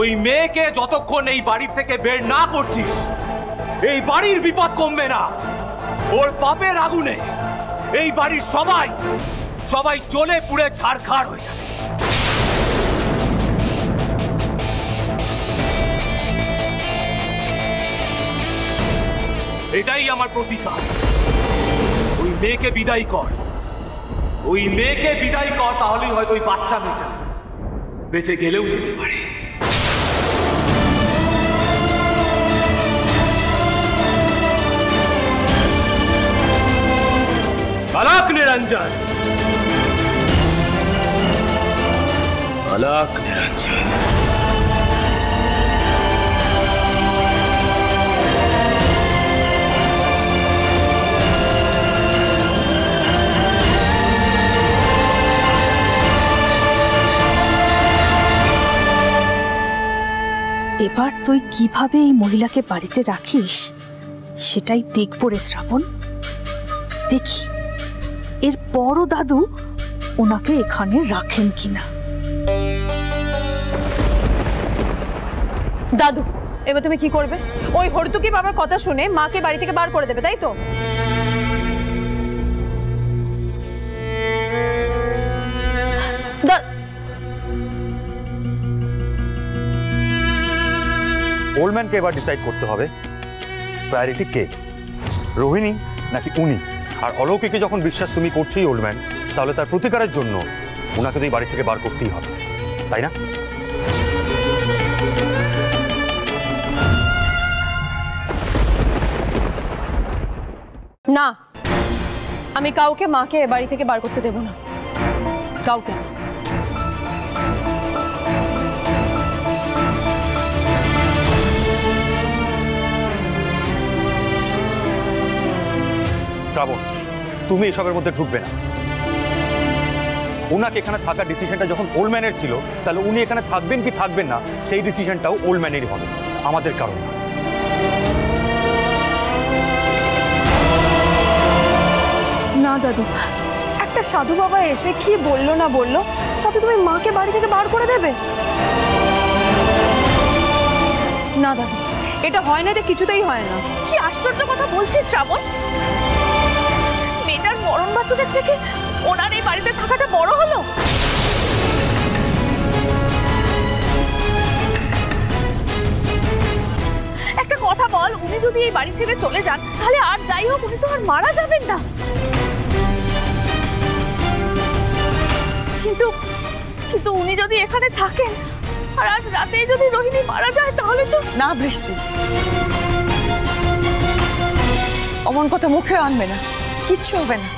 ওই মেয়েকে যতক্ষণ এই বাড়ি থেকে বের না করছিস এই বাড়ির বিপদ কমবে না। ওর পাপের আগুনে এই বাড়ির সবাই সবাই জ্বলে পুড়ে ছারখার হয়ে যাবে। এটাই আমার প্রতিকার। ওই মেয়েকে বিদায় কর, ওই মেয়েকে বিদায় কর, তাহলেই হয়তো ওই বাচ্চা মেয়েটা বেঁচে গেলেও যেতে পারে। अलख निरंजन, अलख निरंजन। এবার তুই কিভাবে এই মহিলাকে বাড়িতে রাখিস সেটাই দেখবো রে শ্রাবণ। দেখি এর বড় দাদু ওনাকে এখানে রাখেন কিনা। দাদু, এবার তুমি কি করবে? ওই হরতুকি বাবার কথা শুনে মাকে বাড়ি থেকে বার করে দেবে, তাই তো? ওল্ডম্যানকে এবার ডিসাইড করতে হবে প্রায়োরিটি কে, রোহিণী নাকি উনি। আর অলৌকিকে যখন বিশ্বাস তুমি করছোই ওল্ডম্যান, তাহলে তার প্রতিকারের জন্য ওনাকে তো এই বাড়ি থেকে বার করতেই হবে, তাই না? না, আমি কাউকে মাকে এ বাড়ি থেকে বার করতে দেব না, কাউকে না। শ্রাবণ, তুমি এসবের মধ্যে ঢুকবে না। ওনাকে এখানে থাকার ডিসিশনটা যখন ওল্ডম্যানের ছিল, তাহলে উনি এখানে থাকবেন কি থাকবেন না সেই ডিসিশনটাও ওল্ডম্যানেরই হবে, আমাদের কারণ না। না দাদু, একটা সাধু বাবা এসে কি বললো না বললো তাতে তুমি মাকে বাড়ি থেকে বার করে দেবে? না দাদু, এটা হয় না, এটা কিছুতেই হয় না। কি আশ্চর্য কথা বলছিস শ্রাবণ। মেয়েটার মরণ বাচ্চাদের থেকে ওনার এই বাড়িতে থাকাটা বড় হলো। একটা কথা বল, উনি যদি এই বাড়ি ছেড়ে চলে যান তাহলে আর যাই হোক উনি তো আর মারা যাবেন না। কিন্তু কিন্তু উনি যদি এখানে থাকেন আর আজ রাতে যদি রোহিণী মারা যায় তাহলে তো। না বৃষ্টি, অমন কথা মুখে আনবে না, কিচ্ছু হবে না।